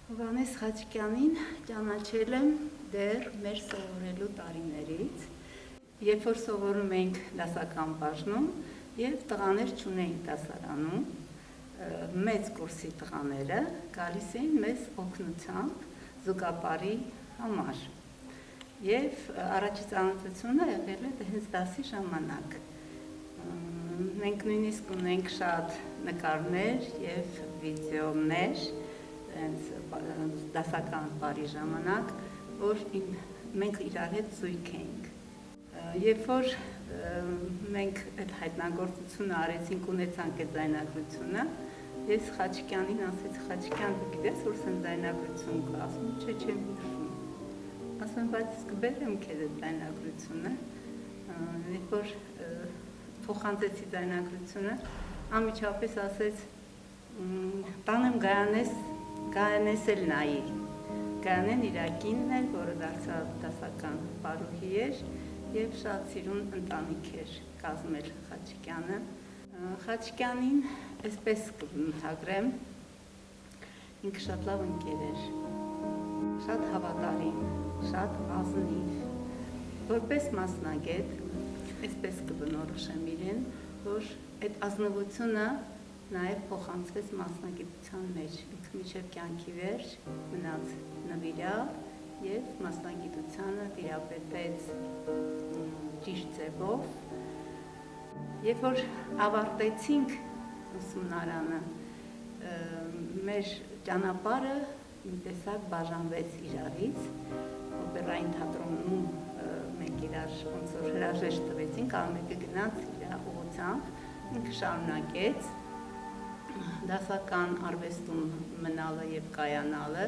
Հովհաննես Խաչիկյանին ճանաչել եմ դեռ մեր սովորելու տարիներից, երբ որ սովորում էինք դասական բաժնում եւ տղաներ չունեինք դասարանում, մեծ կուրսի տղաները գալիս էին մեզ օգնությամբ զուգապարի համար։ Եվ առաջի ծանոթությունը եղել է հենց դասի ժամանակ։ Մենք նույնիսկ ունենք շատ նկարներ եւ վիդեոներ դասական բարի ժամանակ, որ մենք իրար հետ զույգ էինք։ Երբ որ մենք այդ հայտնագործությունը արեցինք, ունեցանք այդ ձայնագրությունը, ես Խաչիկյանին ասեցի, Խաչիկյան, դու գիտես, որ սեն ձայնագրություն կա, ասում չէ, չեմ հիշում։ Ասում եմ, բայց իսկ բերեմ քեզ այդ ձայնագրությունը, երբ որ փոխանցեցի ձայնագրությունը, անմիջապես ասեց, տանեմ Գայանես էլ նայի։ Գայանեն իր կինն էր, որը դարձավ դասական պարուհի էր եւ շատ սիրուն ընտանիք էր կազմել Խաչիկյանը։ Խաչիկյանին այսպես կընդհանրեմ, ինքը շատ լավ ընկեր էր, շատ հավատարիմ, շատ ազնիվ, որպես մասնագետ, այսպես կբնորոշեմ իրեն, որ այդ ազնվությունը նաև փոխանցվեց մասնագիտության մեջ, ինքը մինչև կյանքի վերջ մնաց նվիրյալ եւ մասնագիտությանը տիրապետեց ճիշտ ձևով։ Երբ որ ավարտեցինք ուսումնարանը, մեր ճանապարհը մի տեսակ բաժանվեց իրարից, օպերային թատրոնում մենք իրար ոնց որ հրաժեշտ տվեցինք, ամենը գնաց իր ուղղությամբ, ինքը շարունակեց դասական արվեստում մնալը եւ կայանալը,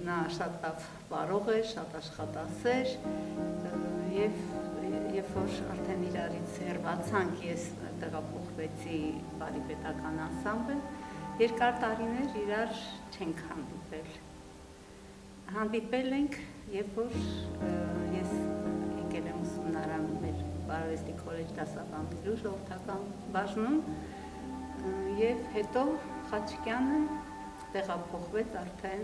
նա շատ լավ պարող էր, շատ աշխատասեր եւ երբ որ արդեն իրարից հեռացանք, ես տեղափոխվեցի բարիպետական անսամբլ, երկար տարիներ իրար չենք հանդիպել։ Հանդիպել ենք, երբ որ ես եկել եմ ուսումնարան մեր Բարարվեստի քոլեջ դասավանդելու ժողովրդական բաժնում, եւ հետո Խաչիկյանը տեղափոխվեց արդեն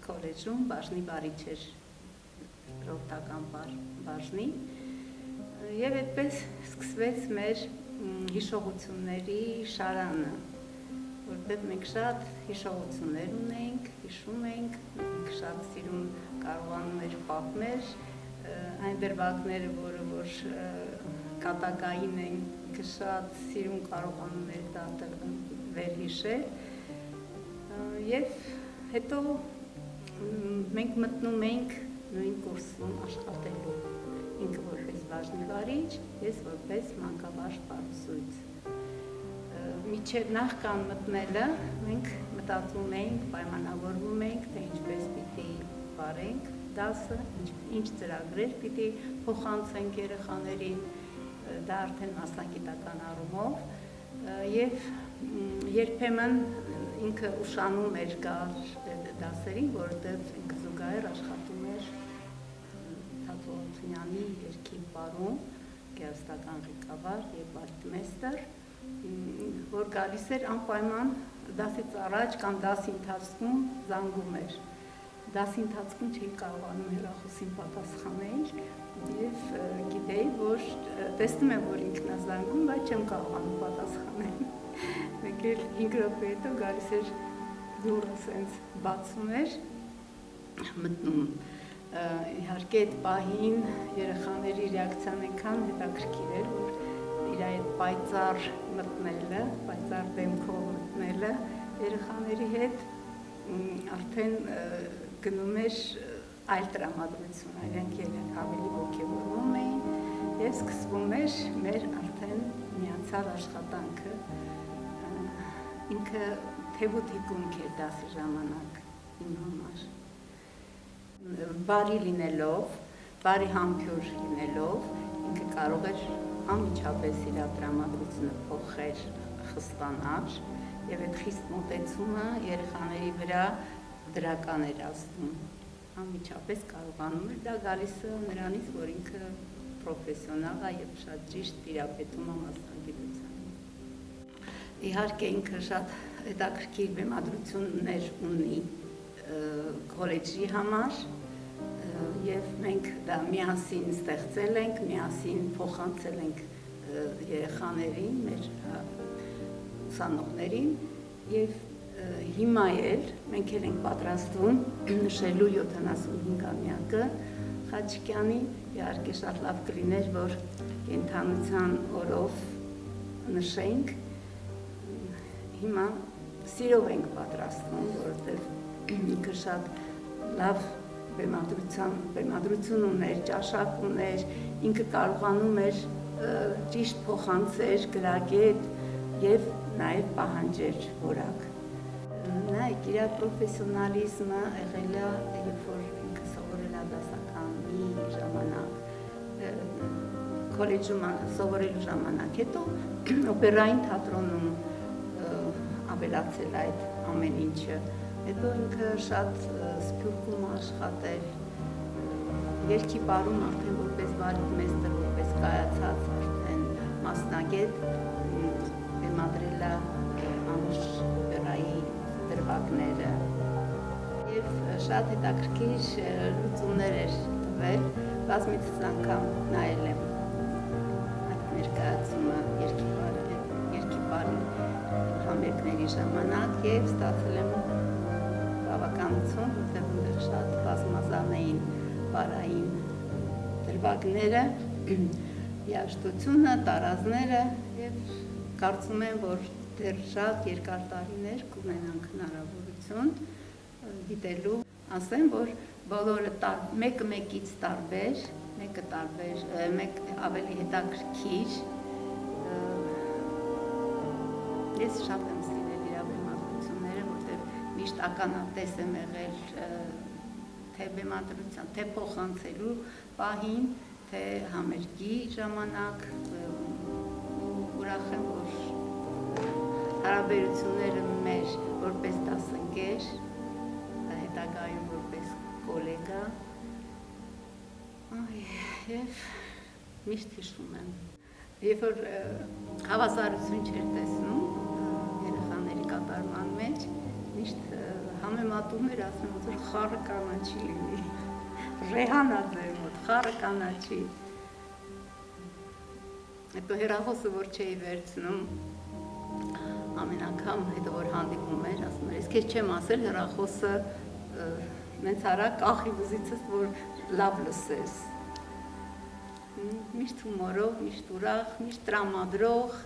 քոլեջում բաժնի բարիչ էր ժողովրդական բաժնի եւ այդպես սկսվեց մեր հիշողությունների շարանը, որտեղ մենք շատ հիշողություններ ունենք, հիշում ենք, մենք շատ սիրուն կարողանում էր պատմել այն դրվագները, որ կատակային են շատ սիրուն կարողանում էր դա վերհիշել եւ հետո մենք մտնում ենք նույն կուրսում աշխատելու, ինքը որպես բաժնի վարիչ, ես որպես մանկաբարձ պարուսույց։ Մինչև նախքան մտնելը մենք մտածում էինք, պայմանավորվում էինք, թե ինչպես պիտի վարենք դասը, ինչ ծրագրեր պիտի փոխանցենք երեխաներին, դա արդեն մասնագիտական առումով եւ երբեմն ինքը ուշանում էր գալ դասերին, որովհետեւ ինքը զուգահեռ աշխատում էր Թաթուլյանի երգի պարում, գեղարվեստական ղեկավար եւ բալետմեստր, որ գալիս էր անպայման դասից առաջ կամ դասի ընթացքում զանգում էր։ Դասի ընթացքում չէի կարողանում հեռախոսին պատասխանել եւ գիտեի, որ տեսնում եմ, որ ինքն է զանգում, բայց չեմ կարողանում պատասխանել։ Մեկ էլ 5 րոպե հետո գալիս էր դուռը սենց բացում էր, մտնում։ Իհարկե այդ պահին երեխաների ռեակցիան այնքան հետաքրքիր էր, որ իր այդ պայծառ մտնելը, պայծառ դեմքով մտնելը երեխաների հետ արդեն գնում էր այլ տրամադրություն, իրենք ավելի ոգևորվում էին եւ սկսվում էր մեր արդեն միացյալ աշխատանքը։ Ինքը թևութիկունք էր դասի ժամանակ իմ համար։ Բարի լինելով, բարի համբույր լինելով, ինքը կարող էր անմիջապես իր տրամադրությունը փոխել, խստանալ եւ այդ խիստ մոտեցումը երեխաների վրա դրական էր ազդում, անմիջապես կարողանում էր, դա գալիս է նրանից, որ ինքը պրոֆեսիոնալ է եւ շատ ճիշտ տիրապետում է մասնագիտությանը։ Իհարկե ինքը շատ հետաքրքիր բեմադրություններ ունի քոլեջի համար եւ մենք դա միասին ստեղծել ենք, միասին փոխանցել ենք երեխաներին, մեր ուսանողներին եւ հիմա էլ մենք ենք պատրաստվում նշելու 75-ամյակը Խաչիկյանի, իհարկե շատ լավ կլիներ, որ կենդանության օրով նշենք, հիմա սիրով ենք պատրաստվում, որովհետեւ ինքը շատ լավ բեմադրություն ուներ, ճաշակ ուներ, ինքը կարողանում էր ճիշտ փոխանցեր, գրագետ եւ նաեւ պահանջեր որակ։ Նայեք, իր պրոֆեսիոնալիզմը եղել է, երբ որ ինքը սովորել է դասականի ժամանակ, քոլեջում սովորելու ժամանակ, հետո օպերային թատրոնում ավելացել այդ ամեն ինչը, հետո ինքը շատ Սփյուռքում աշխատել, երգի պարում արդեն որպես բալետմեստր, որպես կայացած արդեն մասնագետ բեմադրել է անուշ օպերայի դրվագները եւ շատ հետաքրքիր լուծումներ էր տվել, բազմիցս անգամ նայել եմ այդ ներկայացումը երգի պարի համերգների ժամանակ եւ ստացել եմ բավականություն, որտեղ այնտեղ շատ բազմազան էին պարային դրվագները, երաժշտությունը, տարազները եւ կարծում եմ, որ դեռ շատ երկար տարիներ կունենանք հնարավորություն գիտելու, ասեմ, որ բոլորը մեկը մեկից տարբեր, մեկ ավելի հետաքրքիր, ես շատ եմ սիրել իր բեմադրությունները, որտեղ միշտ ականատես եմ եղել թե բեմադրության, թե փոխանցելու պահին, թե համերգի ժամանակ, ուրախ եմ, որ հարաբերությունները մեր որպես դասընկեր, հետագայում որպես կոլեգա, եւ միշտ հիշում եմ, երբ որ հավասարություն չէր տեսնում երեխաների կատարման մեջ, միշտ համեմատում էր, ասում որ խառը կանաչի լինի, Ռեհանա ձեր մոտ, խառը կանաչի, հետո հեռախոսը որ չէի վերցնում, ամեն անգամ հետո որ հանդիպում էր, ասում էր, ես քեզ չեմ ասել հեռախոսը մենց արա կախի վզիցս, որ լավ լսես, միշտ հումորով, միշտ ուրախ, միշտ տրամադրող,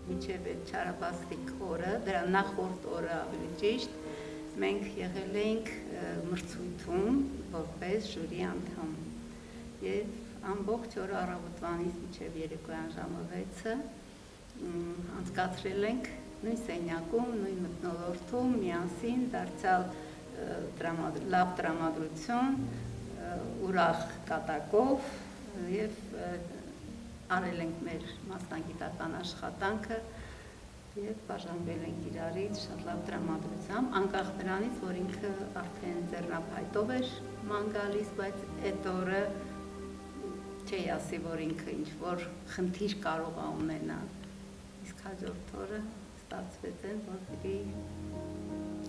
մինչև այդ չարաբաստիկ օրը, դրա նախորդ օրը ավելի ճիշտ, մենք եղել ենք մրցույթում որպես ժյուրի անդամ եւ ամբողջ օրը առավոտվանից մինչև երեկոյան ժամը 6-ը անցկացրել ենք նույն սենյակում, նույն մթնոլորտում, միասին դարձյալ լավ տրամադրություն, ուրախ կատակով եւ արել ենք մեր մասնագիտական աշխատանքը եւ բաժանվել ենք իրարից շատ լավ տրամադրությամբ, անկախ նրանից, որ ինքը արդեն ձեռնափայտով էր ման գալիս, բայց այդ օրը չէի ասի, որ ինքը ինչ-որ խնդիր կարող է ունենալ, իսկ հաջորդ օրը ստացվեց այն, որ պիտի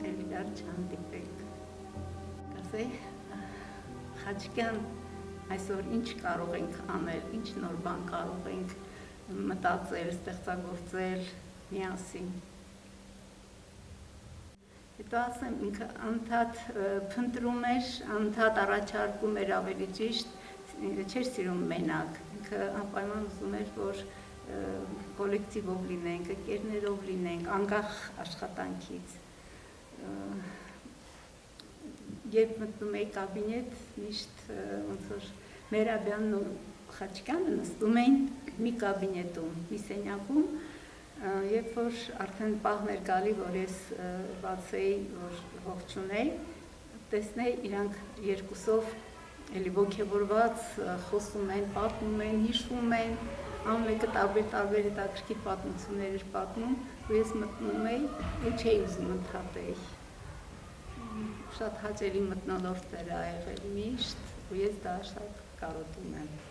իրար չհանդիպենք։ Կասեի, Խաչիկյան, այսօր ինչ կարող ենք անել, ինչ նոր բան կարող ենք մտածել, ստեղծագործել միասին։ Հետո ասեմ, ինքը անդադ փնտրում էր, անդադ առաջարկում էր ավելի ճիշտ, չէր սիրում մենակ, ինքը անպայման ուզում էր, որ կոլեկտիվով լինենք, ընկերներով լինենք, անկախ աշխատանքից։ Երբ մտնում էի կաբինետ, միշտ ոնց որ Մերաբյանն ու Խաչիկյանը նստում էին մի կաբինետում, մի սենյակում, երբ որ արդեն պահն էր գալի, որ ես բացեի, որ ողջունեի, տեսնեի իրանք երկուսով էլի ոգևորված խոսում են, պատմում են, հիշվում են, ամենը տարբեր հետաքրքիր պատմություններ էր պատմում, ու ես մտնում էի ու չէի ուզում ընդհատեի։ Շատ հաճելի մթնոլորտ էր եղել միշտ, ու ես դա շատ կարոտում եմ։